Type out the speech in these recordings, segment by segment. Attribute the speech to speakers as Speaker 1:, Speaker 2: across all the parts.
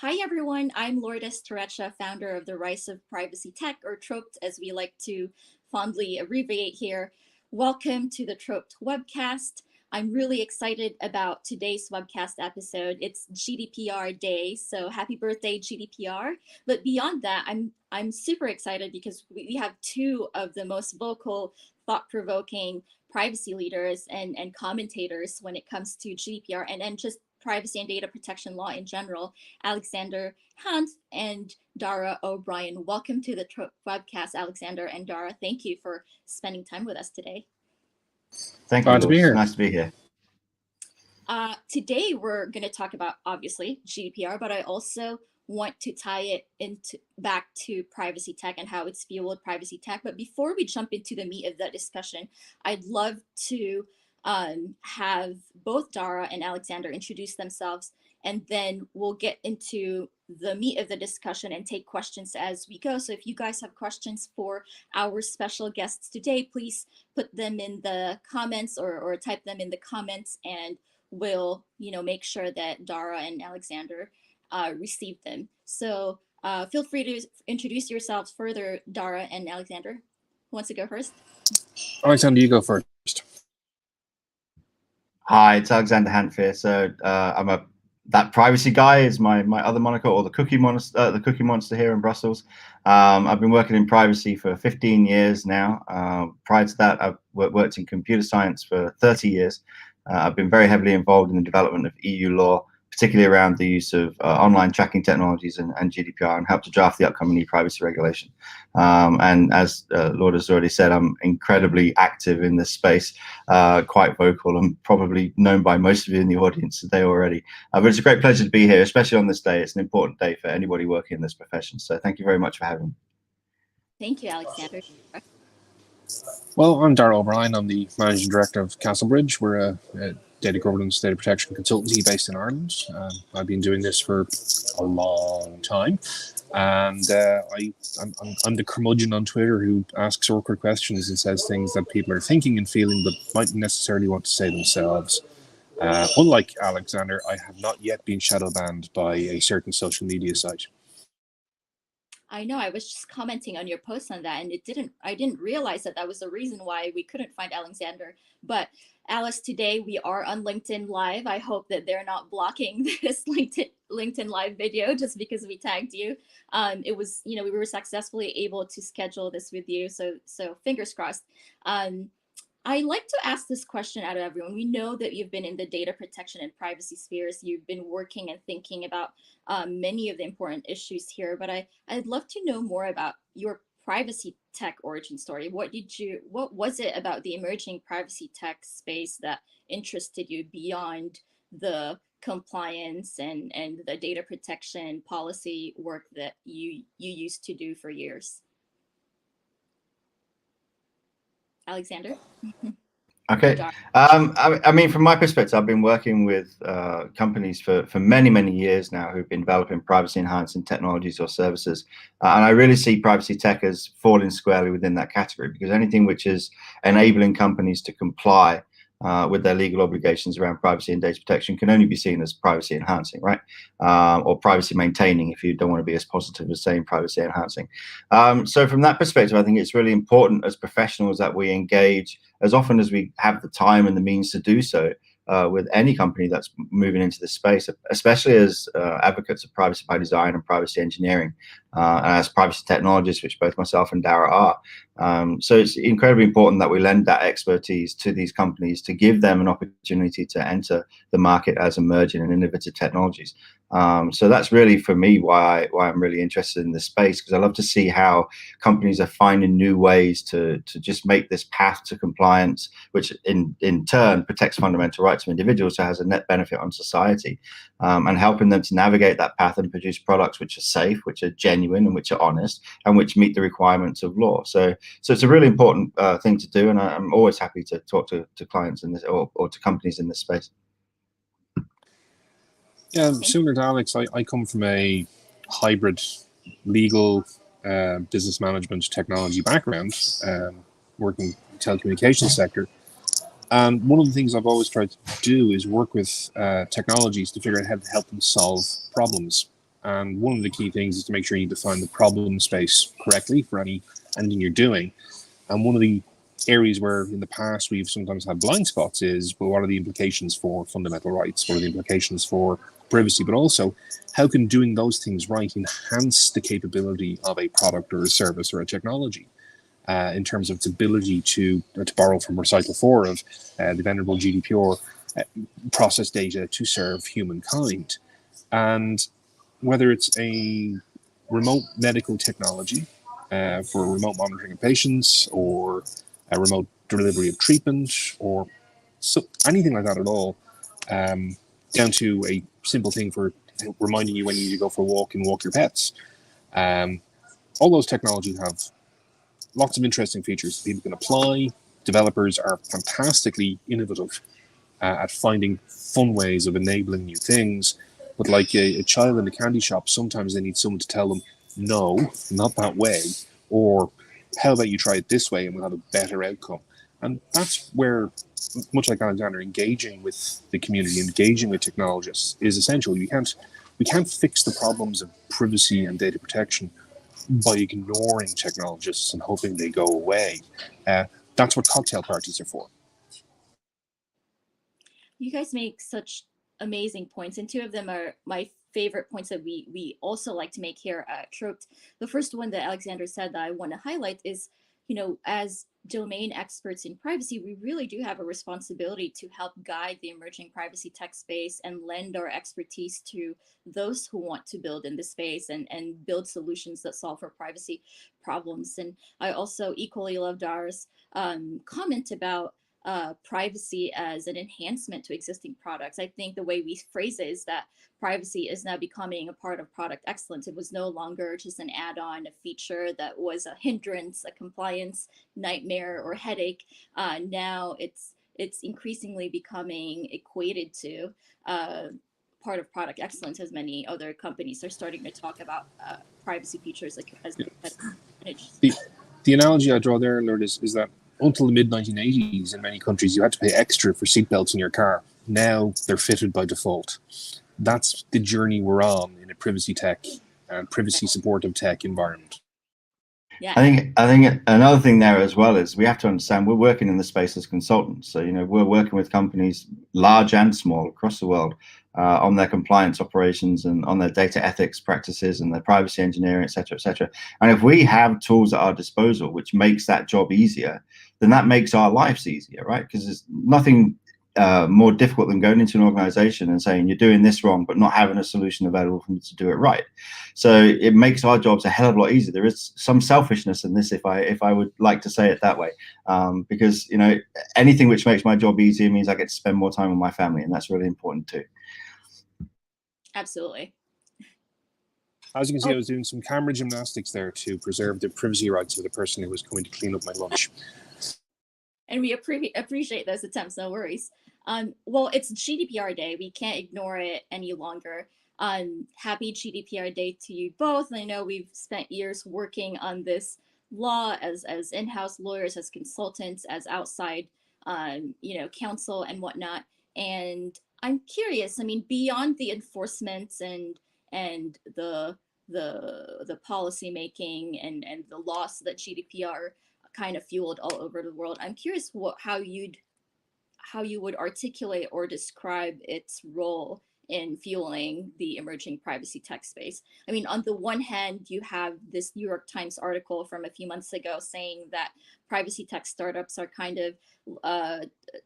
Speaker 1: Hi everyone, I'm Lourdes Turrecha, founder of the Rise of Privacy Tech, or TROPT as we like to fondly abbreviate here. Welcome to the TROPT Webcast. I'm really excited about today's webcast episode. It's GDPR Day, so happy birthday GDPR. But beyond that, I'm super excited because we have two of the most vocal, thought-provoking privacy leaders and commentators when it comes to GDPR and just privacy and data protection law in general, Alexander Hanff and Dara O'Brien. Welcome to the webcast, Alexander and Dara. Thank you for spending time with us today.
Speaker 2: Thank you, Lourdes. Nice to be here.
Speaker 1: Today we're going to talk about, obviously, GDPR, but I also want to tie it back to privacy tech and how it's fueled privacy tech. But before we jump into the meat of that discussion, I'd love to have both Dara and Alexander introduce themselves, and then we'll get into the meat of the discussion and take questions as we go. So if you guys have questions for our special guests today, please put them in the comments or type them in the comments, and we'll make sure that Dara and Alexander receive them. So feel free to introduce yourselves further, Dara and Alexander. Who wants to go first?
Speaker 3: Alexander, you go first.
Speaker 2: Hi, it's Alexander Hanff here. So I'm that privacy guy is my other moniker, or the cookie monster here in Brussels. I've been working in privacy for 15 years now. Prior to that, I've worked in computer science for 30 years. I've been very heavily involved in the development of EU law, particularly around the use of online tracking technologies and GDPR, and helped to draft the upcoming e-privacy regulation. And as Lourdes has already said, I'm incredibly active in this space, quite vocal, and probably known by most of you in the audience today already. But it's a great pleasure to be here, especially on this day. It's an important day for anybody working in this profession. So thank you very much for having me.
Speaker 1: Thank you, Alexander.
Speaker 3: Well, I'm Dara O'Brien. I'm the Managing Director of Castlebridge. We're a data governance, data protection consultancy based in Ireland. I've been doing this for a long time, and I'm the curmudgeon on Twitter who asks awkward questions and says things that people are thinking and feeling but mightn't necessarily want to say themselves. Unlike Alexander, I have not yet been shadow banned by a certain social media site.
Speaker 1: I know, I was just commenting on your post on that, and I didn't realize that was the reason why we couldn't find Alexander. But Alice, today we are on LinkedIn Live. I hope that they're not blocking this LinkedIn Live video just because we tagged you. It was, we were successfully able to schedule this with you, so fingers crossed. I like to ask this question out of everyone. We know that you've been in the data protection and privacy spheres. You've been working and thinking about many of the important issues here, but I'd love to know more about your privacy tech origin story. What was it about the emerging privacy tech space that interested you beyond the compliance and the data protection policy work that you used to do for years? Alexander?
Speaker 2: Okay. I mean, from my perspective, I've been working with companies for many, many years now who've been developing privacy enhancing technologies or services. And I really see privacy tech as falling squarely within that category, because anything which is enabling companies to comply with their legal obligations around privacy and data protection can only be seen as privacy enhancing, right? Or privacy maintaining, if you don't want to be as positive as saying privacy enhancing. So from that perspective, I think it's really important as professionals that we engage as often as we have the time and the means to do so with any company that's moving into this space, especially as advocates of privacy by design and privacy engineering, and as privacy technologists, which both myself and Dara are. So it's incredibly important that we lend that expertise to these companies to give them an opportunity to enter the market as emerging and innovative technologies. So that's really, for me, why I'm really interested in this space, because I love to see how companies are finding new ways to just make this path to compliance, which in turn protects fundamental rights of individuals, so has a net benefit on society, and helping them to navigate that path and produce products which are safe, which are genuine, and which are honest, and which meet the requirements of law. So it's a really important thing to do, and I'm always happy to talk to clients in this or to companies in this space.
Speaker 3: Yeah, similar to Alex, I come from a hybrid legal business management technology background, working in the telecommunications sector. And one of the things I've always tried to do is work with technologies to figure out how to help them solve problems. And one of the key things is to make sure you define the problem space correctly for anything you're doing. And one of the areas where in the past we've sometimes had blind spots is, well, what are the implications for fundamental rights? What are the implications for privacy? But also, how can doing those things right enhance the capability of a product or a service or a technology in terms of its ability to borrow from recital 4 of the venerable GDPR, process data to serve humankind. And whether it's a remote medical technology for remote monitoring of patients, or a remote delivery of treatment, or anything like that at all, down to a simple thing for reminding you when you need to go for a walk and walk your pets. All those technologies have lots of interesting features people can apply. Developers are fantastically innovative at finding fun ways of enabling new things. But like a child in a candy shop, sometimes they need someone to tell them, no, not that way, or how about you try it this way and we'll have a better outcome. And that's where, much like Alexander, engaging with the community, engaging with technologists is essential. We can't fix the problems of privacy and data protection by ignoring technologists and hoping they go away. That's what cocktail parties are for.
Speaker 1: You guys make such amazing points, and 2 of them are my favorite points that we also like to make here at TROPT. The first one that Alexander said that I want to highlight is, as domain experts in privacy, we really do have a responsibility to help guide the emerging privacy tech space and lend our expertise to those who want to build in the space and build solutions that solve for privacy problems. And I also equally loved Dara's comment about privacy as an enhancement to existing products. I think the way we phrase it is that privacy is now becoming a part of product excellence. It was no longer just an add-on, a feature that was a hindrance, a compliance nightmare or headache. Now it's increasingly becoming equated to part of product excellence, as many other companies are starting to talk about privacy features as
Speaker 3: the analogy I draw there, Lourdes, is that until the mid-1980s, in many countries, you had to pay extra for seatbelts in your car. Now they're fitted by default. That's the journey we're on in a privacy tech and privacy supportive tech environment.
Speaker 1: Yeah.
Speaker 2: I think another thing there as well is we have to understand we're working in the space as consultants. So, we're working with companies large and small across the world on their compliance operations and on their data ethics practices and their privacy engineering, et cetera, et cetera. And if we have tools at our disposal, which makes that job easier, then that makes our lives easier, right? Because there's nothing more difficult than going into an organization and saying you're doing this wrong, but not having a solution available for them to do it right. So it makes our jobs a hell of a lot easier. There is some selfishness in this, if I would like to say it that way, because anything which makes my job easier means I get to spend more time with my family, and that's really important too.
Speaker 1: Absolutely.
Speaker 3: As you can see, I was doing some camera gymnastics there to preserve the privacy rights of the person who was coming to clean up my lunch.
Speaker 1: And we appreciate those attempts, no worries. Well, it's GDPR Day. We can't ignore it any longer. Happy GDPR Day to you both. I know we've spent years working on this law as in-house lawyers, as consultants, as outside, counsel and whatnot. And I'm curious, beyond the enforcement and the policy making and the loss that GDPR kind of fueled all over the world, I'm curious how you would articulate or describe its role in fueling the emerging privacy tech space. On the one hand, you have this New York Times article from a few months ago saying that privacy tech startups are kind of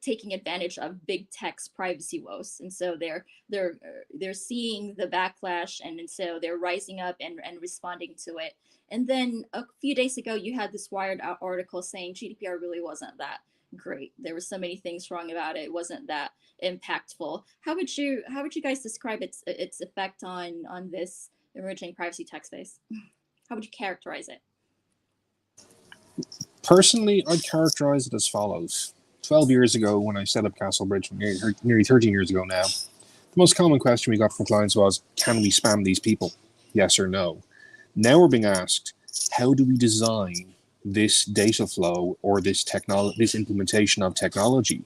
Speaker 1: taking advantage of big tech's privacy woes, and so they're seeing the backlash, and so they're rising up and responding to it. And then a few days ago, you had this Wired article saying GDPR really wasn't that great. There were so many things wrong about it. It wasn't that impactful. How would you guys describe its effect on this emerging privacy tech space? How would you characterize it?
Speaker 3: Personally, I'd characterize it as follows. 12 years ago, when I set up Castlebridge, nearly 13 years ago now, the most common question we got from clients was, can we spam these people? Yes or no? Now we're being asked, how do we design this data flow or this implementation of technology?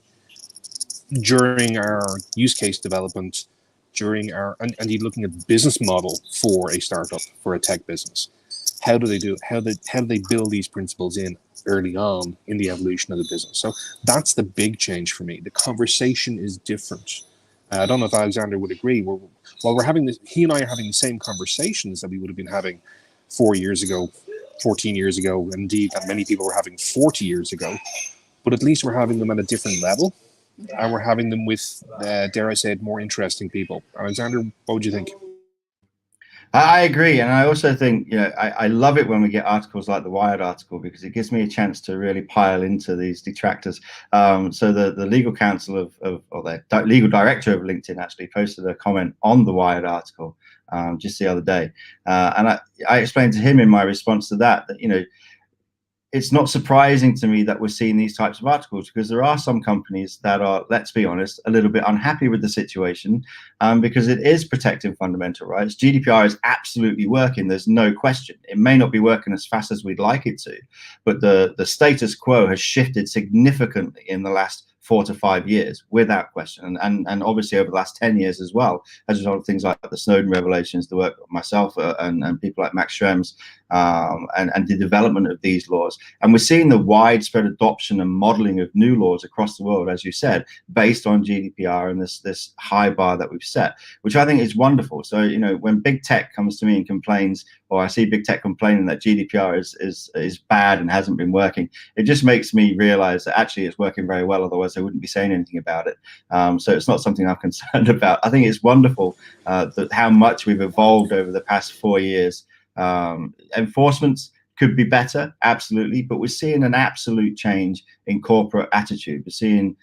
Speaker 3: During our use case development, during our, and indeed looking at the business model for a startup, for a tech business. How do they do it? How do they build these principles in early on in the evolution of the business? So that's the big change for me. The conversation is different. I don't know if Alexander would agree. While we're having this, he and I are having the same conversations that we would have been having 4 years ago, 14 years ago, and indeed that many people were having 40 years ago. But at least we're having them at a different level, and we're having them with, dare I say it, more interesting people. Alexander, what would you think?
Speaker 2: I agree, and I also think, you know, I love it when we get articles like the Wired article, because it gives me a chance to really pile into these detractors. So the legal counsel or the legal director of LinkedIn actually posted a comment on the Wired article just the other day, and I explained to him in my response to that, you know, it's not surprising to me that we're seeing these types of articles, because there are some companies that are, let's be honest, a little bit unhappy with the situation, because it is protecting fundamental rights. GDPR is absolutely working. There's no question. It may not be working as fast as we'd like it to, but the status quo has shifted significantly in the last 4 to 5 years, without question, and obviously over the last 10 years as well, as a result of things like the Snowden revelations, the work of myself and people like Max Schrems, and the development of these laws. And we're seeing the widespread adoption and modeling of new laws across the world, as you said, based on GDPR and this high bar that we've set, which I think is wonderful. So, you know, when big tech comes to me and complains, or I see big tech complaining that GDPR is bad and hasn't been working, it just makes me realize that actually it's working very well. Otherwise, I wouldn't be saying anything about it. So it's not something I'm concerned about. I think it's wonderful that how much we've evolved over the past 4 years. Enforcements could be better, absolutely, but we're seeing an absolute change in corporate attitude. We're seeing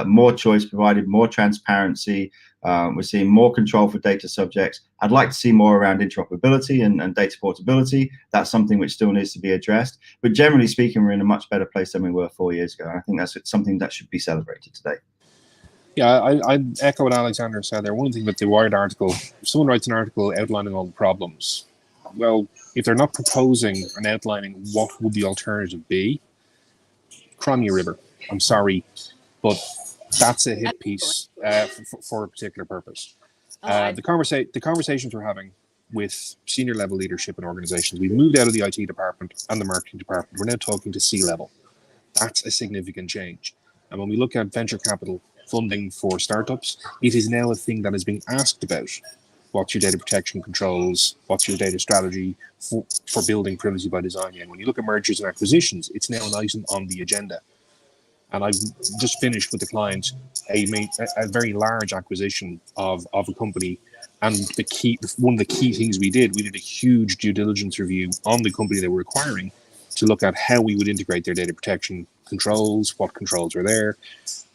Speaker 2: more choice provided, more transparency. We're seeing more control for data subjects. I'd like to see more around interoperability and data portability. That's something which still needs to be addressed. But generally speaking, we're in a much better place than we were 4 years ago. And I think that's something that should be celebrated today.
Speaker 3: Yeah, I echo what Alexander said there. One thing with the Wired article, if someone writes an article outlining all the problems, well, if they're not proposing and outlining what would the alternative be, cry me a river. I'm sorry, but that's a hit piece for a particular purpose. The conversations we're having with senior level leadership in organizations, we've moved out of the IT department and the marketing department. We're now talking to C-level. That's a significant change. And when we look at venture capital funding for startups, it is now a thing that is being asked about. What's your data protection controls? What's your data strategy for building privacy by design? And when you look at mergers and acquisitions, it's now an item on the agenda. And I've just finished with the client a very large acquisition of a company. And one of the key things we did a huge due diligence review on the company they were acquiring to look at how we would integrate their data protection controls, what controls were there.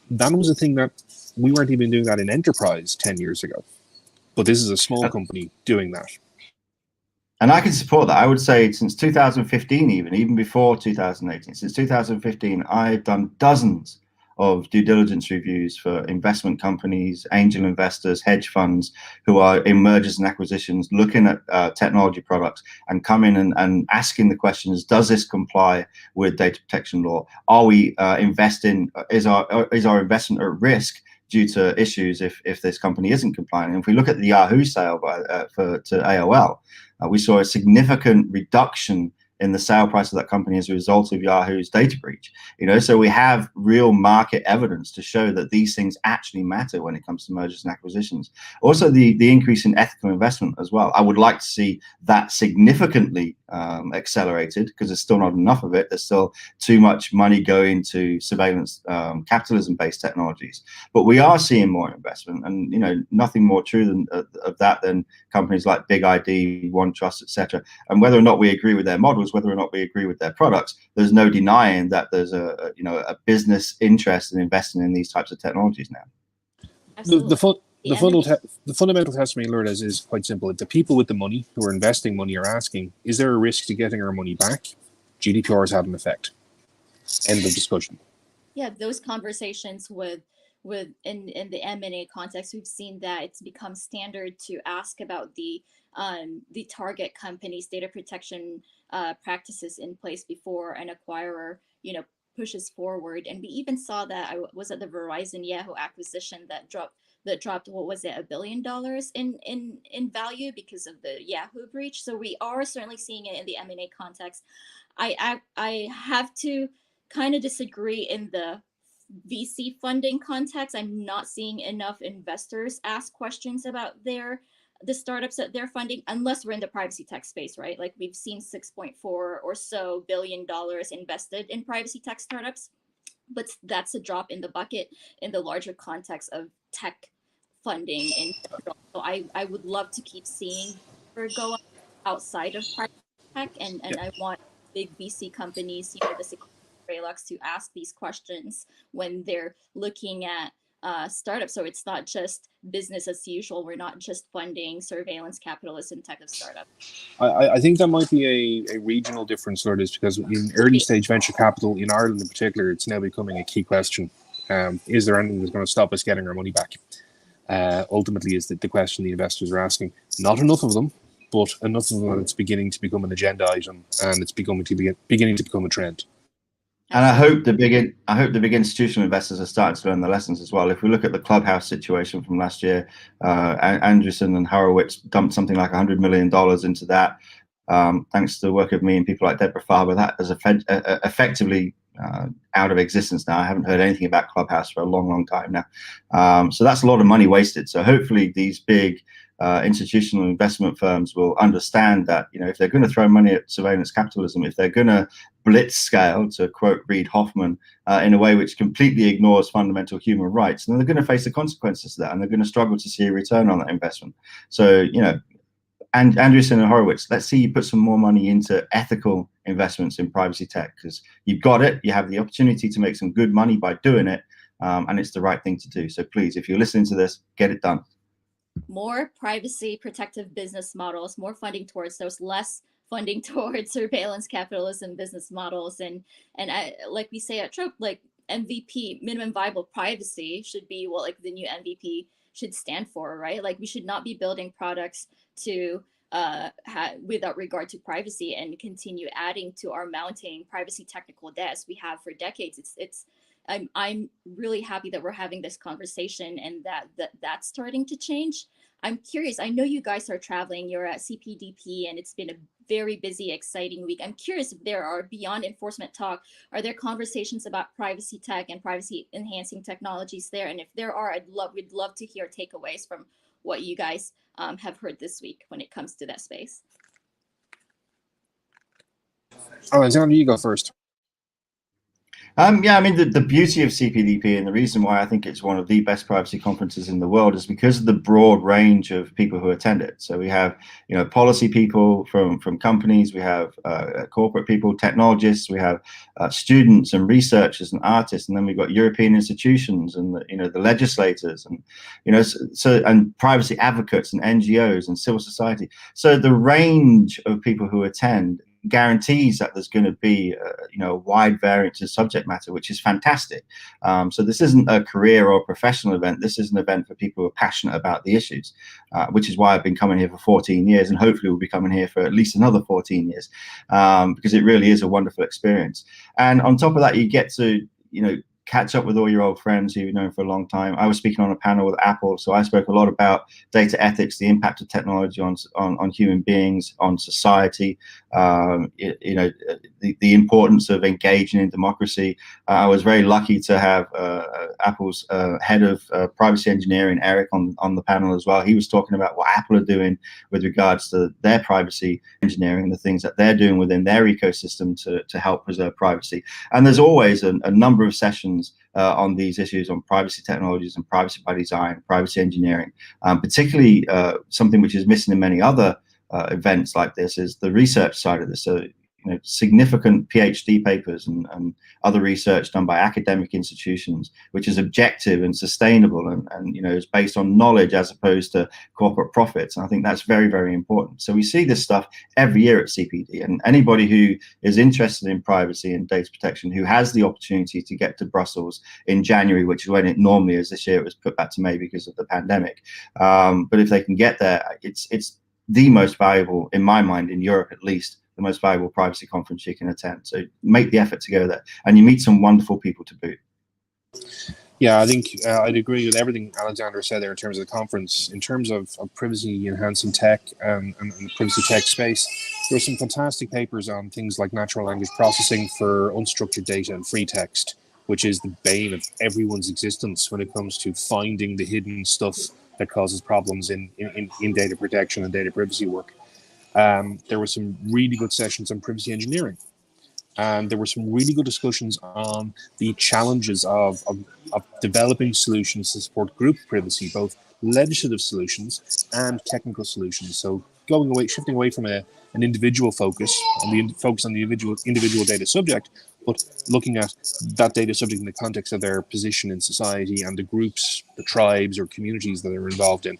Speaker 3: That was a thing that we weren't even doing that in enterprise 10 years ago. But this is a small company doing that.
Speaker 2: And I can support that. I would say since 2015, even before 2018, since 2015, I've done dozens of due diligence reviews for investment companies, angel investors, hedge funds who are in mergers and acquisitions, looking at technology products and coming and asking the questions: does this comply with data protection law? Are we investing? Is our investment at risk due to issues if this company isn't compliant? And if we look at the Yahoo sale to AOL, we saw a significant reduction in the sale price of that company as a result of Yahoo's data breach. You know, so we have real market evidence to show that these things actually matter when it comes to mergers and acquisitions. Also, the increase in ethical investment as well. I would like to see that significantly accelerated, because there's still not enough of it. There's still too much money going to surveillance capitalism-based technologies. But we are seeing more investment, and you know, nothing more true than of that than companies like Big ID, OneTrust, etc. And whether or not we agree with their models, whether or not we agree with their products, there's no denying that there's a business interest in investing in these types of technologies now.
Speaker 3: The fundamental test for me, Lourdes, is quite simple. If the people with the money who are investing money are asking, is there a risk to getting our money back? GDPR has had an effect. End of discussion.
Speaker 1: Yeah, those conversations with in the M&A context, we've seen that it's become standard to ask about the target company's data protection practices in place before an acquirer, pushes forward. And we even saw that, I was at the Verizon Yahoo acquisition that that dropped, what was it, $1 billion in value because of the Yahoo breach. So we are certainly seeing it in the M&A context. I have to kind of disagree in the VC funding context. I'm not seeing enough investors ask questions about the startups that they're funding, unless we're in the privacy tech space, right? Like we've seen 6.4 or so billion dollars invested in privacy tech startups, but that's a drop in the bucket in the larger context of tech funding in general. So I would love to keep seeing her go outside of privacy tech, and I want big VC companies, the Raylux, to ask these questions when they're looking at startups. So it's not just business as usual. We're not just funding surveillance capitalism type of startup.
Speaker 3: I think that might be a regional difference, Lourdes, because in early stage venture capital in Ireland in particular, it's now becoming a key question. Is there anything that's going to stop us getting our money back? Ultimately is the question the investors are asking. Not enough of them, but enough of them that it's beginning to become an agenda item, and it's beginning to become a trend.
Speaker 2: And I hope the big institutional investors are starting to learn the lessons as well. If we look at the Clubhouse situation from last year, Andreessen and Horowitz dumped something like $100 million into that, thanks to the work of me and people like Deborah Farber. That is effectively out of existence now. I haven't heard anything about Clubhouse for a long time now. So that's a lot of money wasted. So hopefully these big institutional investment firms will understand that, if they're going to throw money at surveillance capitalism, if they're going to blitz scale, to quote Reid Hoffman, in a way which completely ignores fundamental human rights, then they're going to face the consequences of that, and they're going to struggle to see a return on that investment. So, and Andreessen and Horowitz, let's see you put some more money into ethical investments in privacy tech, because you've got it, you have the opportunity to make some good money by doing it, and it's the right thing to do. So please, if you're listening to this, get it done.
Speaker 1: More privacy protective business models, more funding towards those, less funding towards surveillance capitalism business models. And like we say at TROPT, like MVP, minimum viable privacy, should be what like the new MVP should stand for, right? Like we should not be building products to without regard to privacy and continue adding to our mounting privacy technical debt as we have for decades. I'm really happy that we're having this conversation and that's starting to change. I'm curious, I know you guys are traveling, you're at CPDP, and it's been a very busy, exciting week. I'm curious if there are, beyond enforcement talk, are there conversations about privacy tech and privacy enhancing technologies there? And if there are, we'd love to hear takeaways from what you guys have heard this week when it comes to that space.
Speaker 3: Alexander, you go first.
Speaker 2: Yeah, I mean, the beauty of CPDP, and the reason why I think it's one of the best privacy conferences in the world, is because of the broad range of people who attend it. So we have, policy people from companies, we have corporate people, technologists, we have students and researchers and artists, and then we've got European institutions and the legislators, and and privacy advocates and NGOs and civil society. So the range of people who attend guarantees that there's going to be a wide variance of subject matter, which is fantastic. So this isn't a career or professional event. This is an event for people who are passionate about the issues, which is why I've been coming here for 14 years, and hopefully we'll be coming here for at least another 14 years, because it really is a wonderful experience. And on top of that, you get to catch up with all your old friends who you've known for a long time. I was speaking on a panel with Apple, so I spoke a lot about data ethics, the impact of technology on human beings, on society, the importance of engaging in democracy. I was very lucky to have Apple's head of privacy engineering, Eric, on the panel as well. He was talking about what Apple are doing with regards to their privacy engineering, the things that they're doing within their ecosystem to help preserve privacy. And there's always a number of sessions on these issues, on privacy technologies and privacy by design, privacy engineering. Particularly something which is missing in many other events like this is the research side of this. So significant PhD papers and other research done by academic institutions, which is objective and sustainable and is based on knowledge as opposed to corporate profits. And I think that's very, very important. So we see this stuff every year at CPD, and anybody who is interested in privacy and data protection, who has the opportunity to get to Brussels in January, which is when it normally is. This year it was put back to May because of the pandemic. But if they can get there, it's the most valuable, in my mind, in Europe at least, the most valuable privacy conference you can attend. So make the effort to go there, and you meet some wonderful people to boot.
Speaker 3: Yeah, I think I'd agree with everything Alexander said there in terms of the conference. In terms of privacy enhancing tech and the privacy tech space, there were some fantastic papers on things like natural language processing for unstructured data and free text, which is the bane of everyone's existence when it comes to finding the hidden stuff that causes problems in data protection and data privacy work. There were some really good sessions on privacy engineering. And there were some really good discussions on the challenges of developing solutions to support group privacy, both legislative solutions and technical solutions. So shifting away from an individual focus and the focus on the individual data subject, but looking at that data subject in the context of their position in society and the groups, the tribes or communities that they're involved in,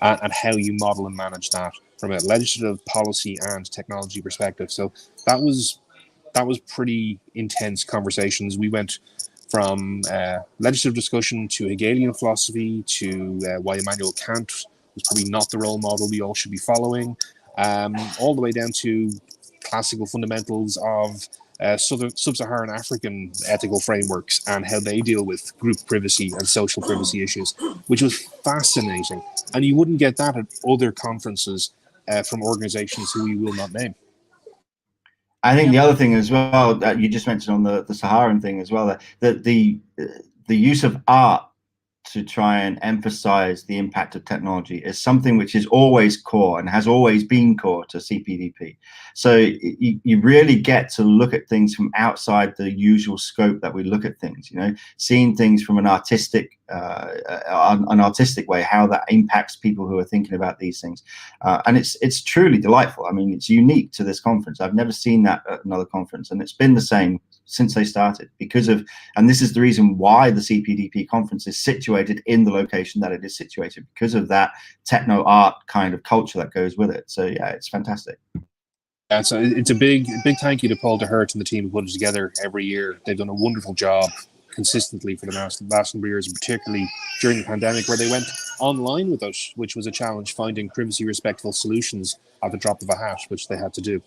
Speaker 3: and how you model and manage that from a legislative, policy, and technology perspective. So that was pretty intense conversations. We went from legislative discussion to Hegelian philosophy to why Immanuel Kant was probably not the role model we all should be following, all the way down to classical fundamentals of sub-Saharan African ethical frameworks and how they deal with group privacy and social privacy issues, which was fascinating. And you wouldn't get that at other conferences from organizations who we will not name.
Speaker 2: I think the other thing as well that you just mentioned on the Saharan thing as well, that the use of art to try and emphasize the impact of technology is something which is always core and has always been core to CPDP. So you really get to look at things from outside the usual scope that we look at things, you know, seeing things from an artistic way, how that impacts people who are thinking about these things. And it's truly delightful. I mean, it's unique to this conference. I've never seen that at another conference, and it's been the same since they started because of, and this is the reason why the CPDP conference is situated in the location that it is situated, because of that techno art kind of culture that goes with it. So yeah, it's fantastic.
Speaker 3: Yeah, so it's a big thank you to Paul DeHert and the team who put it together every year. They've done a wonderful job consistently for the last number of years, and particularly during the pandemic where they went online with us, which was a challenge, finding privacy respectful solutions at the drop of a hat, which they had to do.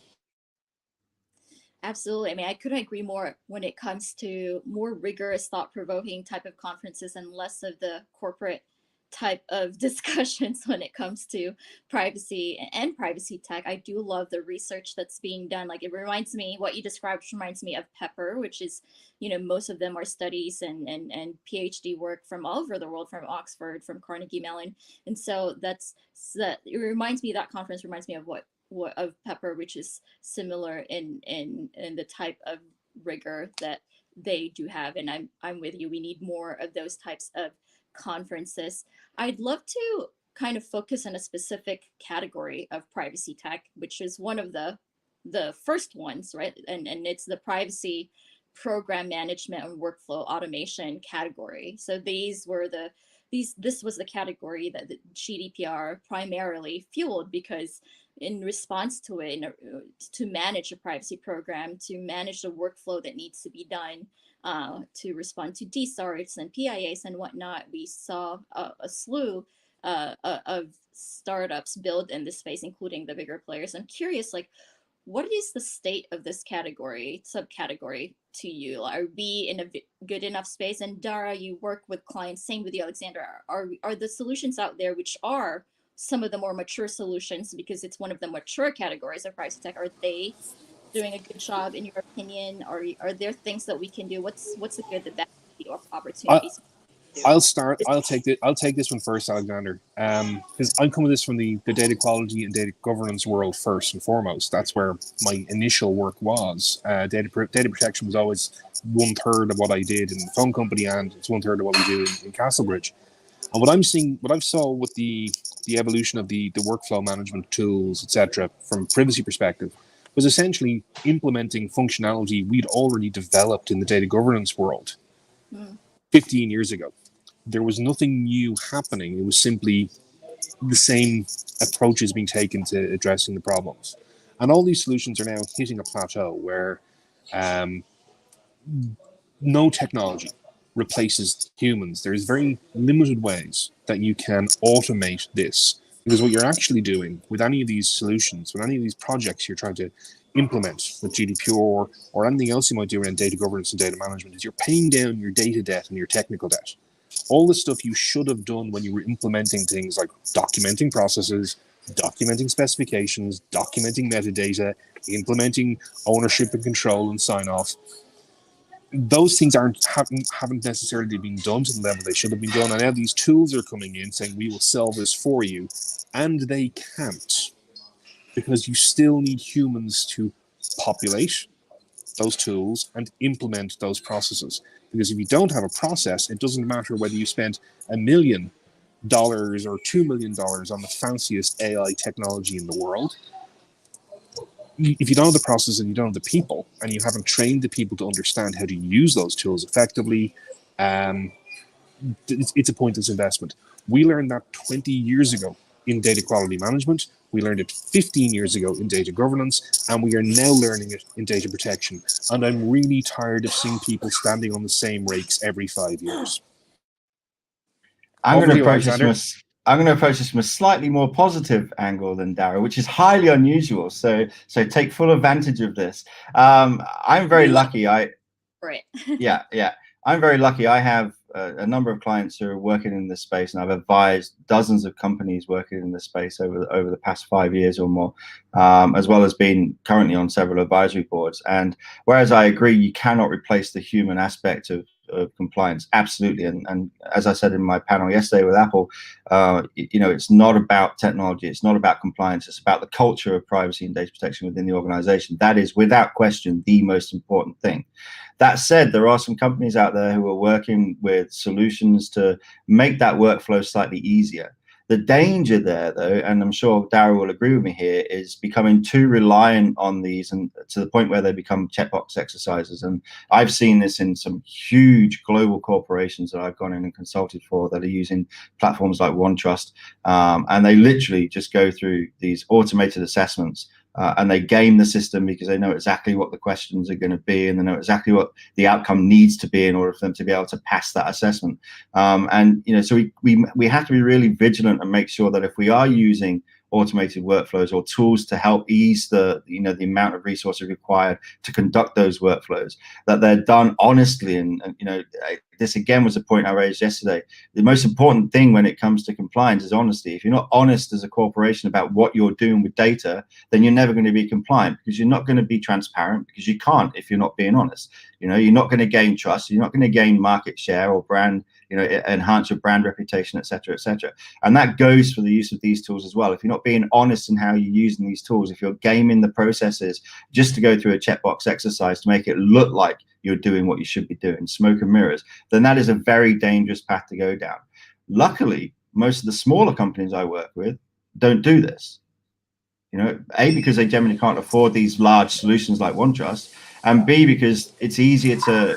Speaker 1: Absolutely. I mean, I couldn't agree more when it comes to more rigorous, thought-provoking type of conferences and less of the corporate type of discussions when it comes to privacy and privacy tech. I do love the research that's being done. Like, it reminds me, what you described reminds me of Pepper, which is, you know, most of them are studies and PhD work from all over the world, from Oxford, from Carnegie Mellon. And so it reminds me, that conference reminds me of what of Pepper, which is similar in the type of rigor that they do have. And I'm with you. We need more of those types of conferences. I'd love to kind of focus on a specific category of privacy tech, which is one of the first ones, right? And it's the privacy program management and workflow automation category. So this was the category that the GDPR primarily fueled, because in response to it, to manage a privacy program, to manage the workflow that needs to be done, to respond to DSARTs and PIAs and whatnot, we saw a slew of startups build in this space, including the bigger players. I'm curious, like, what is the state of this subcategory to you? Are we in a good enough space? And Dara, you work with clients, same with you, Alexander. Are the solutions out there, which are some of the more mature solutions, because it's one of the mature categories of privacy tech, are they doing a good job in your opinion? Are there things that we can do? What's the good, the bad, the opportunities?
Speaker 3: I'll start. I'll take this one first, Alexander, because I'm coming this from the data quality and data governance world first and foremost. That's where my initial work was. Data protection was always 1/3 of what I did in the phone company, and it's 1/3 of what we do in Castlebridge. And what I've saw with the evolution of the workflow management tools, etc., from a privacy perspective, was essentially implementing functionality we'd already developed in the data governance world 15 years ago. There was nothing new happening. It was simply the same approaches being taken to addressing the problems. And all these solutions are now hitting a plateau where no technology replaces humans. There's very limited ways that you can automate this, because what you're actually doing with any of these solutions, with any of these projects you're trying to implement with GDPR or anything else you might do around data governance and data management, is you're paying down your data debt and your technical debt. All the stuff you should have done when you were implementing things like documenting processes, documenting specifications, documenting metadata, implementing ownership and control and sign-off. Those things haven't necessarily been done to the level they should have been done. And now these tools are coming in saying, we will solve this for you. And they can't, because you still need humans to populate those tools and implement those processes. Because if you don't have a process, it doesn't matter whether you spent $1 million or $2 million on the fanciest AI technology in the world. If you don't have the process and you don't have the people, and you haven't trained the people to understand how to use those tools effectively, it's a pointless investment. We learned that 20 years ago in data quality management. We learned it 15 years ago in data governance, and we are now learning it in data protection. And I'm really tired of seeing people standing on the same rakes every 5 years.
Speaker 2: I'm going to approach this from a slightly more positive angle than Darragh, which is highly unusual. So take full advantage of this. I'm very lucky. Yeah. I'm very lucky. I have a number of clients who are working in this space, and I've advised dozens of companies working in this space over the past 5 years or more, as well as being currently on several advisory boards. And whereas I agree you cannot replace the human aspect of compliance, absolutely. And as I said in my panel yesterday with Apple, it's not about technology, it's not about compliance, it's about the culture of privacy and data protection within the organization. That is without question the most important thing. That said, there are some companies out there who are working with solutions to make that workflow slightly easier. The danger there, though, and I'm sure Darragh will agree with me here, is becoming too reliant on these, and to the point where they become checkbox exercises. And I've seen this in some huge global corporations that I've gone in and consulted for that are using platforms like OneTrust, and they literally just go through these automated assessments. And they game the system because they know exactly what the questions are going to be, and they know exactly what the outcome needs to be in order for them to be able to pass that assessment. So we have to be really vigilant and make sure that if we are using automated workflows or tools to help ease the amount of resources required to conduct those workflows, that they're done honestly. And this again was a point I raised yesterday. The most important thing when it comes to compliance is honesty. If you're not honest as a corporation about what you're doing with data, then you're never going to be compliant, because you're not going to be transparent, because you can't if you're not being honest. You're not going to gain trust, you're not going to gain market share or brand, enhance your brand reputation, et cetera, et cetera. And that goes for the use of these tools as well. If you're not being honest in how you're using these tools, if you're gaming the processes just to go through a checkbox exercise to make it look like you're doing what you should be doing, smoke and mirrors, then that is a very dangerous path to go down. Luckily, most of the smaller companies I work with don't do this. A, because they generally can't afford these large solutions like OneTrust, and B, because it's easier to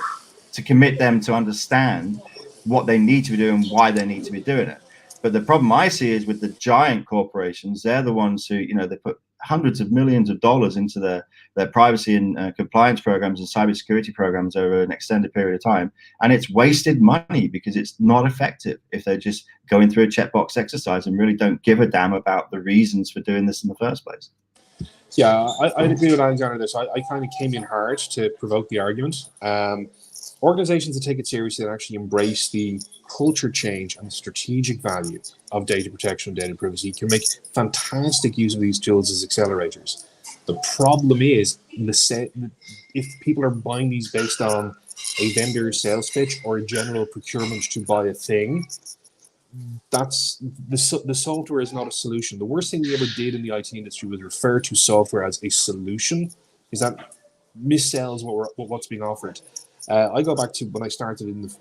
Speaker 2: commit them to understand what they need to be doing, why they need to be doing it. But the problem I see is with the giant corporations. They're the ones who, they put hundreds of millions of dollars into their privacy and compliance programs and cybersecurity programs over an extended period of time, and it's wasted money because it's not effective if they're just going through a checkbox exercise and really don't give a damn about the reasons for doing this in the first place.
Speaker 3: Yeah, I'd agree with Alexander on this. I kind of came in hard to provoke the argument. Organizations that take it seriously and actually embrace the culture change and the strategic value of data protection and data privacy can make fantastic use of these tools as accelerators. The problem is, if people are buying these based on a vendor's sales pitch or a general procurement to buy a thing, that's the software is not a solution. The worst thing we ever did in the IT industry was refer to software as a solution, because that missells what's being offered. I go back to when I started in the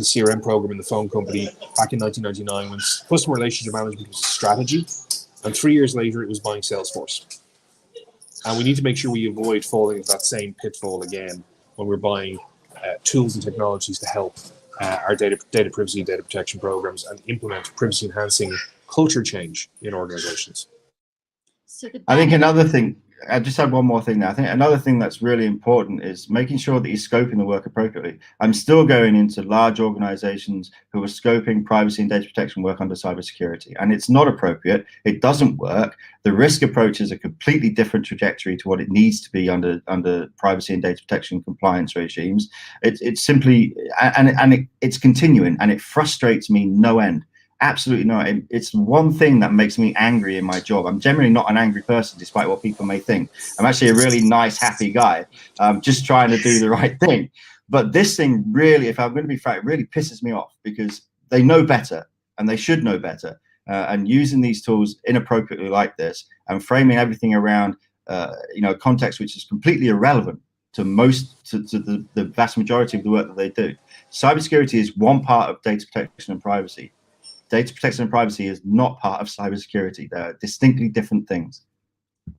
Speaker 3: CRM program in the phone company back in 1999, when customer relationship management was a strategy, and 3 years later it was buying Salesforce. And we need to make sure we avoid falling into that same pitfall again when we're buying tools and technologies to help our data privacy and data protection programs and implement privacy enhancing culture change in organizations.
Speaker 1: So
Speaker 2: I think another thing I just had one more thing there. I think another thing that's really important is making sure that you're scoping the work appropriately. I'm still going into large organizations who are scoping privacy and data protection work under cybersecurity, and it's not appropriate. It doesn't work. The risk approach is a completely different trajectory to what it needs to be under privacy and data protection compliance regimes. It's simply, it's continuing, and it frustrates me no end. Absolutely not. It's one thing that makes me angry in my job. I'm generally not an angry person, despite what people may think. I'm actually a really nice, happy guy, just trying to do the right thing. But this thing really, if I'm going to be frank, really pisses me off, because they know better, and they should know better. And using these tools inappropriately like this, and framing everything around, context which is completely irrelevant to the vast majority of the work that they do. Cybersecurity is one part of data protection and privacy. Data protection and privacy is not part of cybersecurity. They're distinctly different things.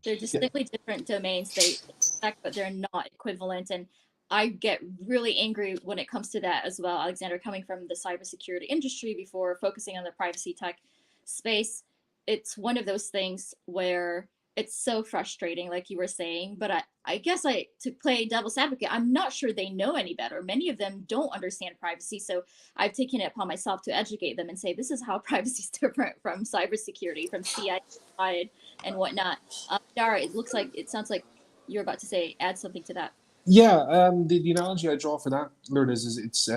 Speaker 1: They're distinctly different domains. But they're not equivalent. And I get really angry when it comes to that as well, Alexander, coming from the cybersecurity industry before focusing on the privacy tech space. It's one of those things where it's so frustrating, like you were saying, but I guess to play devil's advocate, I'm not sure they know any better. Many of them don't understand privacy, so I've taken it upon myself to educate them and say, this is how privacy is different from cybersecurity, from CI side and whatnot. Dara, it sounds like you're about to add something to that.
Speaker 3: Yeah, the analogy I draw for that, Lourdes, is it's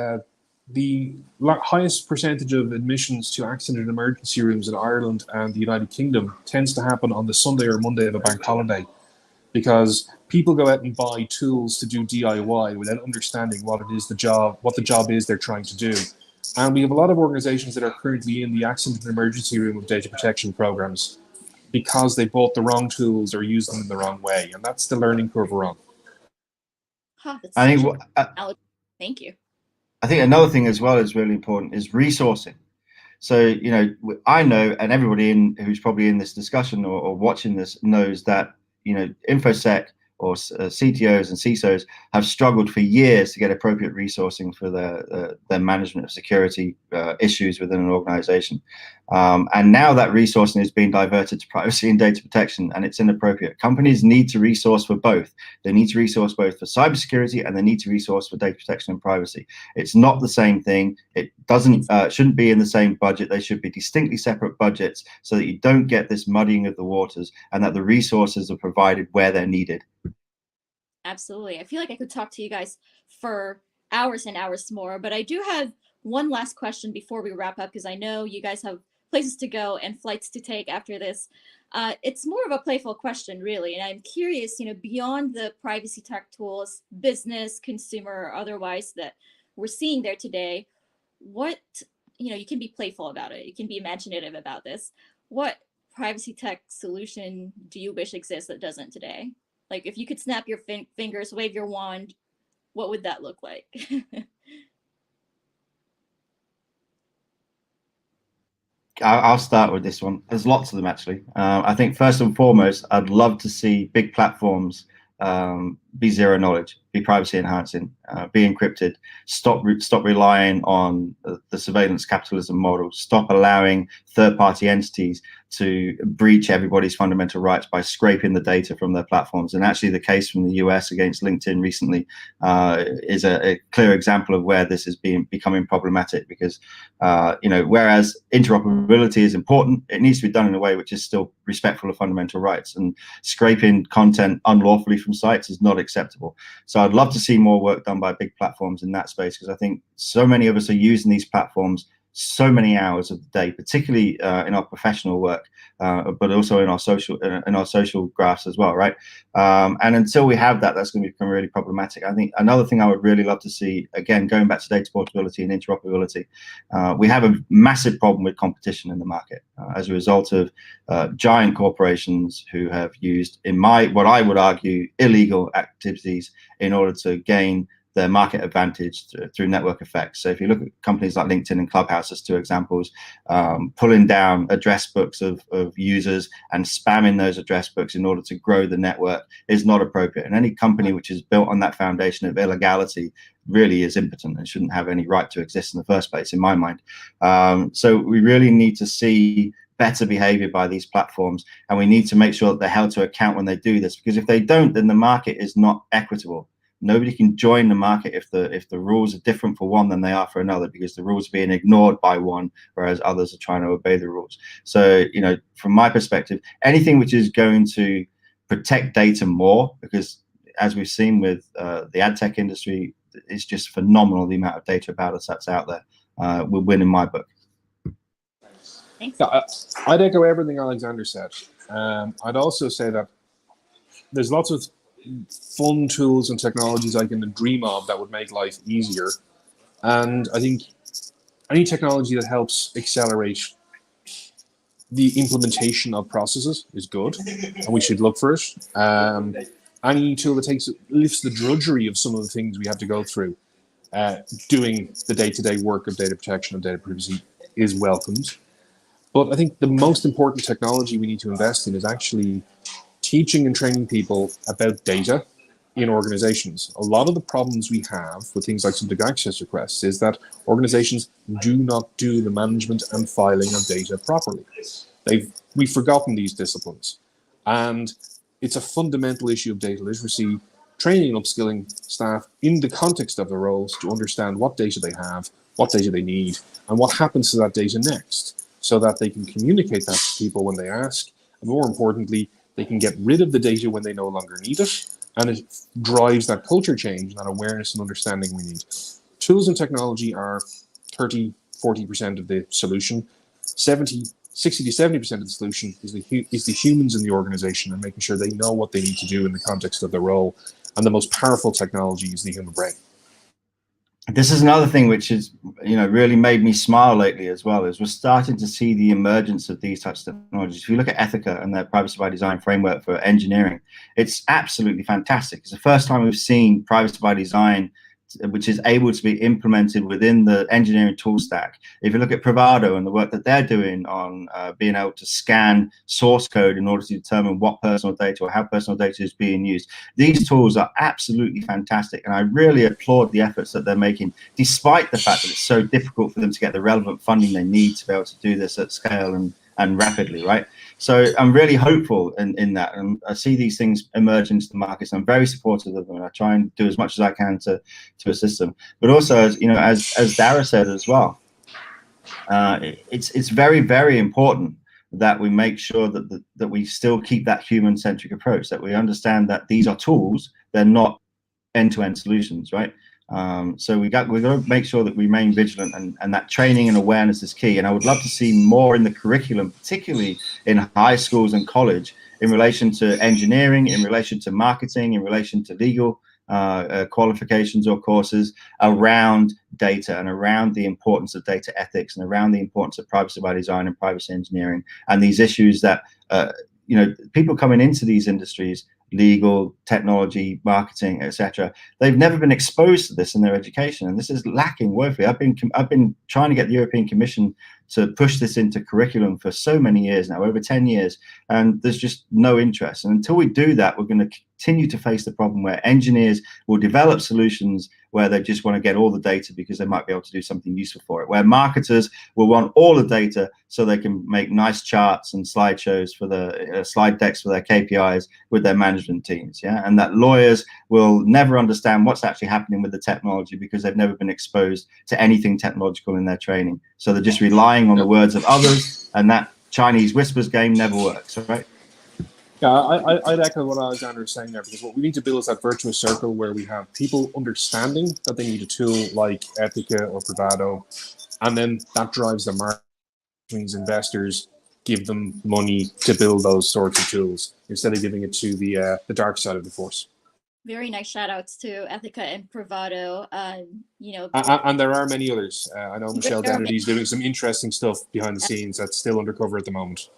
Speaker 3: the highest percentage of admissions to accident and emergency rooms in Ireland and the United Kingdom tends to happen on the Sunday or Monday of a bank holiday, because people go out and buy tools to do DIY without understanding what the job is they're trying to do. And we have a lot of organizations that are currently in the accident and emergency room of data protection programs because they bought the wrong tools or used them in the wrong way. And that's the learning curve we're on.
Speaker 1: Thank you.
Speaker 2: I think another thing as well is really important is resourcing. So, I know, and everybody who's probably in this discussion or watching this knows that, InfoSec or CTOs and CISOs have struggled for years to get appropriate resourcing for their management of security issues within an organization. And now that resourcing is being diverted to privacy and data protection, and it's inappropriate. Companies need to resource for both. They need to resource both for cybersecurity, and they need to resource for data protection and privacy. It's not the same thing. It shouldn't be in the same budget. They should be distinctly separate budgets, so that you don't get this muddying of the waters, and that the resources are provided where they're needed.
Speaker 1: Absolutely. I feel like I could talk to you guys for hours and hours more, but I do have one last question before we wrap up, because I know you guys have places to go and flights to take after this. It's more of a playful question, really, and I'm curious, beyond the privacy tech tools, business, consumer, or otherwise, that we're seeing there today, what, you can be playful about it, you can be imaginative about this. What privacy tech solution do you wish exists that doesn't today? Like, if you could snap your fingers, wave your wand, what would that look like?
Speaker 2: I'll start with this one. There's lots of them, actually. I think first and foremost, I'd love to see big platforms be zero knowledge, be privacy enhancing, be encrypted, stop relying on the surveillance capitalism model, stop allowing third-party entities to breach everybody's fundamental rights by scraping the data from their platforms. And actually the case from the US against LinkedIn recently is a clear example of where this is becoming problematic, because whereas interoperability is important, it needs to be done in a way which is still respectful of fundamental rights, and scraping content unlawfully from sites is not acceptable. So I'd love to see more work done by big platforms in that space, because I think so many of us are using these platforms so many hours of the day, particularly in our professional work, but also in our social graphs as well, right? And until we have that, that's going to become really problematic. I think another thing I would really love to see, again, going back to data portability and interoperability, we have a massive problem with competition in the market as a result of giant corporations who have used, what I would argue, illegal activities in order to gain their market advantage through network effects. So if you look at companies like LinkedIn and Clubhouse as two examples, pulling down address books of users and spamming those address books in order to grow the network is not appropriate. And any company which is built on that foundation of illegality really is impotent and shouldn't have any right to exist in the first place, in my mind. So we really need to see better behavior by these platforms, and we need to make sure that they're held to account when they do this, because if they don't, then the market is not equitable. Nobody can join the market if the rules are different for one than they are for another, because the rules are being ignored by one, whereas others are trying to obey the rules. So, you know, from my perspective, anything which is going to protect data more, because as we've seen with the ad tech industry, it's just phenomenal the amount of data about us that's out there. Will win in my book.
Speaker 1: Thanks.
Speaker 3: Yeah, I'd echo everything Alexander said. I'd also say that there's lots of fun tools and technologies I can dream of that would make life easier. And I think any technology that helps accelerate the implementation of processes is good, and we should look for it. Any tool that lifts the drudgery of some of the things we have to go through, doing the day-to-day work of data protection and data privacy, is welcomed. But I think the most important technology we need to invest in is actually teaching and training people about data in organizations. A lot of the problems we have with things like subject access requests is that organizations do not do the management and filing of data properly. We've forgotten these disciplines. And it's a fundamental issue of data literacy, training and upskilling staff in the context of their roles to understand what data they have, what data they need, and what happens to that data next, so that they can communicate that to people when they ask, and more importantly, they can get rid of the data when they no longer need it, and it drives that culture change, that awareness and understanding we need. Tools and technology are 30-40% of the solution. 60 to 70% of the solution is the humans in the organization, and making sure they know what they need to do in the context of their role. And the most powerful technology is the human brain.
Speaker 2: This is another thing which is, you know, really made me smile lately as well, is we're starting to see the emergence of these types of technologies. If you look at Ethica and their privacy by design framework for engineering, it's absolutely fantastic. It's the first time we've seen privacy by design which is able to be implemented within the engineering tool stack. If you look at Privado and the work that they're doing on being able to scan source code in order to determine what personal data or how personal data is being used, these tools are absolutely fantastic. And I really applaud the efforts that they're making, despite the fact that it's so difficult for them to get the relevant funding they need to be able to do this at scale and rapidly, right? So I'm really hopeful in that, and I see these things emerge into the markets. I'm very supportive of them, and I try and do as much as I can to assist them. But also, as you know, as Dara said as well, it's very, very important that we make sure that we still keep that human-centric approach, that we understand that these are tools, they're not end-to-end solutions, right? So we've got to make sure that we remain vigilant, and that training and awareness is key. And I would love to see more in the curriculum, particularly in high schools and college, in relation to engineering, in relation to marketing, in relation to legal qualifications or courses around data and around the importance of data ethics and around the importance of privacy by design and privacy engineering, and these issues that you know, people coming into these industries, legal, technology, marketing, etc., they've never been exposed to this in their education, and this is lacking woefully. I've been trying to get the European Commission to push this into curriculum for so many years now, over 10 years, and there's just no interest. And until we do that, we're going to continue to face the problem where engineers will develop solutions where they just want to get all the data because they might be able to do something useful for it, where marketers will want all the data so they can make nice charts and slideshows for the slide decks for their KPIs with their management teams, yeah, and that lawyers will never understand what's actually happening with the technology because they've never been exposed to anything technological in their training, so they're just relying on the words of others, and that Chinese whispers game never works, right?
Speaker 3: Yeah, I'd echo what Alexander is saying there, because what we need to build is that virtuous circle where we have people understanding that they need a tool like Ethica or Privado, and then that drives the market, means investors give them money to build those sorts of tools instead of giving it to the dark side of the force.
Speaker 1: Very nice shout outs to Ethica and Privado. You know,
Speaker 3: and there are many others. I know Michelle Dennedy is doing some interesting stuff behind the scenes that's still undercover at the moment.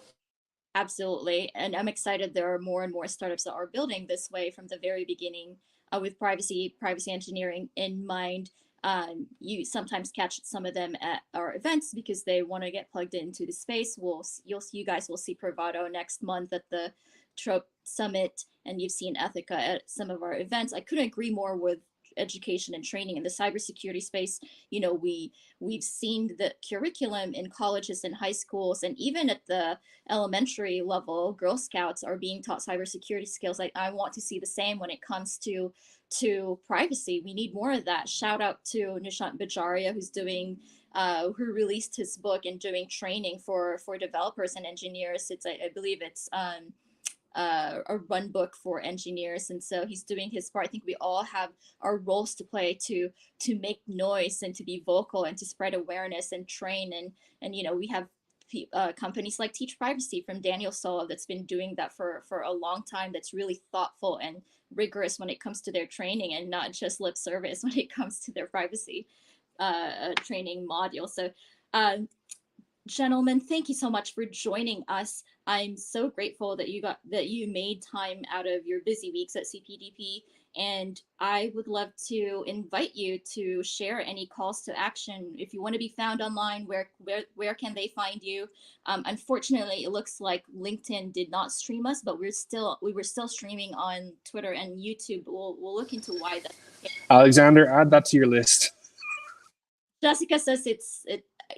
Speaker 1: Absolutely. And I'm excited there are more and more startups that are building this way from the very beginning, with privacy engineering in mind. You sometimes catch some of them at our events because they want to get plugged into the space. You guys will see Privado next month at the TROPT Summit, and you've seen Ethica at some of our events. I couldn't agree more with education and training in the cybersecurity space. You know, we've seen the curriculum in colleges and high schools, and even at the elementary level, Girl Scouts are being taught cybersecurity skills. I want to see the same when it comes to privacy. We need more of that. Shout out to Nishant Bajaria, who's doing who released his book and doing training for developers and engineers. It's I believe it's a run book for engineers, and so he's doing his part. I think we all have our roles to play to make noise and to be vocal and to spread awareness and train, and you know, we have companies like Teach Privacy from Daniel Solo that's been doing that for a long time, that's really thoughtful and rigorous when it comes to their training, and not just lip service when it comes to their privacy training module. So gentlemen, thank you so much for joining us. I'm so grateful that you made time out of your busy weeks at CPDP, and I would love to invite you to share any calls to action. If you want to be found online, where can they find you? Unfortunately, it looks like LinkedIn did not stream us, but we were still streaming on Twitter and YouTube. We'll look into why that.
Speaker 3: Alexander, add that to your list.
Speaker 1: Jessica says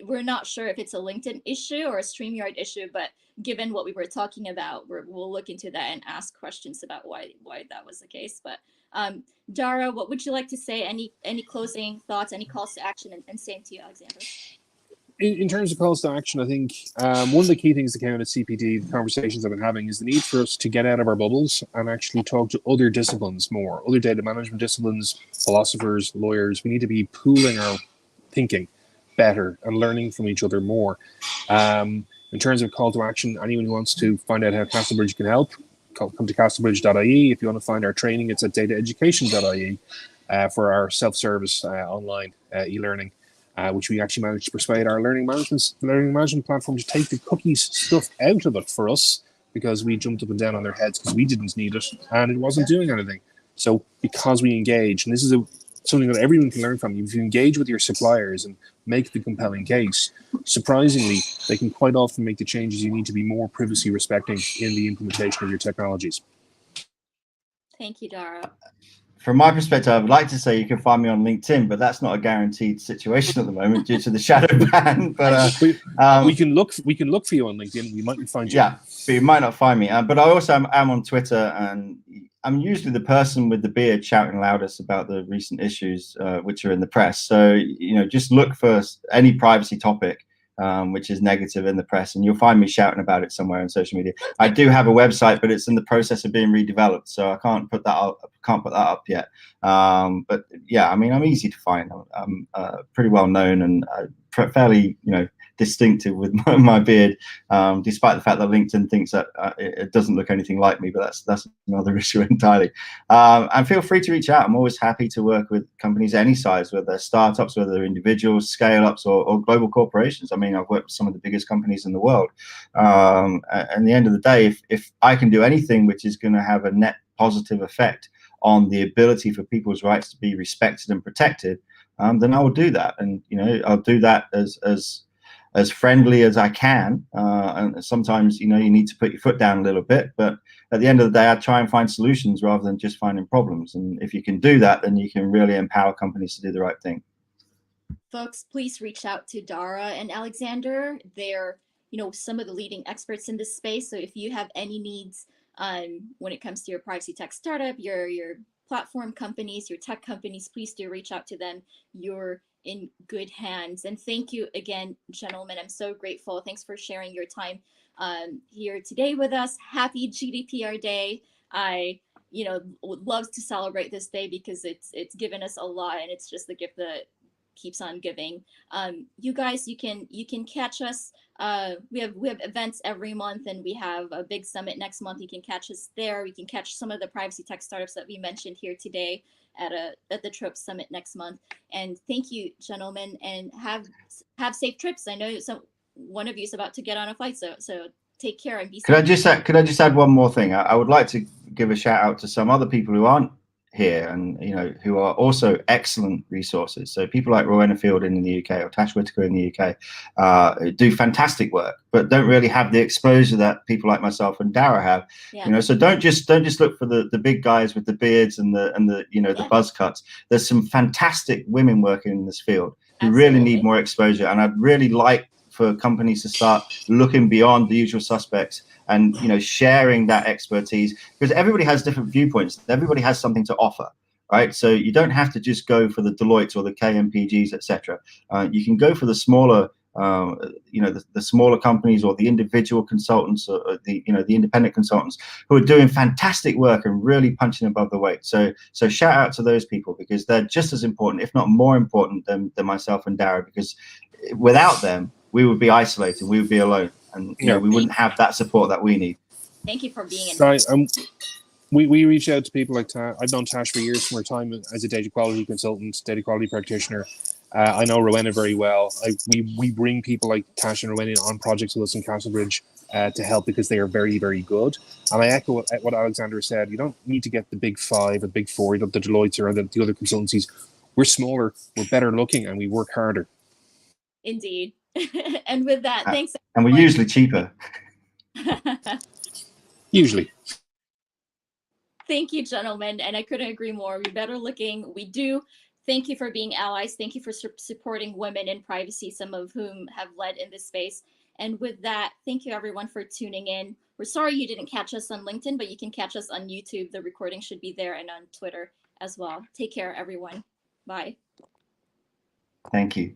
Speaker 1: we're not sure if it's a LinkedIn issue or a StreamYard issue, but given what we were talking about, we'll look into that and ask questions about why that was the case. But Dara, what would you like to say? Any closing thoughts, any calls to action? And same to you, Alexander.
Speaker 3: In terms of calls to action, I think one of the key things that came out of CPD, the conversations I've been having, is the need for us to get out of our bubbles and actually talk to other disciplines more, other data management disciplines, philosophers, lawyers. We need to be pooling our thinking better and learning from each other more. In terms of call to action, anyone who wants to find out how Castlebridge can help, come to castlebridge.ie. If you want to find our training, it's at dataeducation.ie for our self-service online e-learning, which we actually managed to persuade our learning management platform to take the cookies stuff out of it for us, because we jumped up and down on their heads because we didn't need it and it wasn't doing anything. So because we engage, and this is something that everyone can learn from, if you engage with your suppliers and make the compelling case, surprisingly, they can quite often make the changes you need to be more privacy respecting in the implementation of your technologies.
Speaker 1: Thank you, Dara.
Speaker 2: From my perspective, I would like to say you can find me on LinkedIn, but that's not a guaranteed situation at the moment due to the shadow ban. But
Speaker 3: we can look for you on LinkedIn. We might find you.
Speaker 2: Yeah, but you might not find me. But I also am on Twitter, and I'm usually the person with the beard shouting loudest about the recent issues which are in the press. So, you know, just look for any privacy topic which is negative in the press, and you'll find me shouting about it somewhere on social media. I do have a website, but it's in the process of being redeveloped, so I can't put that up yet. But yeah, I mean, I'm easy to find. I'm pretty well known and fairly, you know, distinctive with my beard, despite the fact that LinkedIn thinks that it doesn't look anything like me, but that's another issue entirely. And feel free to reach out. I'm always happy to work with companies any size, whether they're startups, whether they're individuals, scale-ups, or global corporations. I mean, I've worked with some of the biggest companies in the world. At the end of the day, if I can do anything which is going to have a net positive effect on the ability for people's rights to be respected and protected, then I will do that. And, you know, I'll do that as friendly as I can, and sometimes, you know, you need to put your foot down a little bit, but at the end of the day, I try and find solutions rather than just finding problems. And if you can do that, then you can really empower companies to do the right thing.
Speaker 1: Folks, please reach out to Dara and Alexander. They're, you know, some of the leading experts in this space. So if you have any needs when it comes to your privacy tech startup, your platform companies, your tech companies, please do reach out to them. You're in good hands. And thank you again, gentlemen. I'm so grateful. Thanks for sharing your time here today with us. Happy GDPR Day. I, you know, would love to celebrate this day because it's given us a lot, and it's just the gift that keeps on giving. You guys, you can catch us. We have events every month, and we have a big summit next month. You can catch us there. You can catch some of the privacy tech startups that we mentioned here today at the TROPT Summit next month. And thank you, gentlemen, and have safe trips. I know one of you is about to get on a flight, so take care and be safe.
Speaker 2: Could I just add one more thing? I would like to give a shout out to some other people who aren't here, and who are also excellent resources. So people like Rowena Fielding in the UK or Tash Whitaker in the UK do fantastic work, but don't really have the exposure that people like myself and Dara have.
Speaker 1: Yeah.
Speaker 2: So don't just look for the big guys with the beards and the buzz cuts. There's some fantastic women working in this field who really need more exposure, and I'd really like for companies to start looking beyond the usual suspects and sharing that expertise, because everybody has different viewpoints, everybody has something to offer, right? So you don't have to just go for the Deloittes or the KMPGs, etc. You can go for the smaller the smaller companies or the individual consultants or the independent consultants who are doing fantastic work and really punching above the weight. So shout out to those people, because they're just as important, if not more important than myself and Dara, because without them we would be isolated, we would be alone, and we wouldn't have that support that we need.
Speaker 1: Thank you for being in.
Speaker 3: We reach out to people like Tash. I've known Tash for years from her time as a data quality consultant, data quality practitioner. I know Rowena very well. We bring people like Tash and Rowena on projects with us in Castlebridge to help, because they are very, very good. And I echo what Alexander said. You don't need to get the big five or the big four, the Deloittes or the other consultancies. We're smaller, we're better looking, and we work harder.
Speaker 1: Indeed. And with that, thanks.
Speaker 2: And we're usually cheaper.
Speaker 3: Usually.
Speaker 1: Thank you, gentlemen. And I couldn't agree more. We're better looking. We do. Thank you for being allies. Thank you for supporting women in privacy, some of whom have led in this space. And with that, thank you everyone for tuning in. We're sorry you didn't catch us on LinkedIn, but you can catch us on YouTube. The recording should be there, and on Twitter as well. Take care, everyone. Bye.
Speaker 2: Thank you.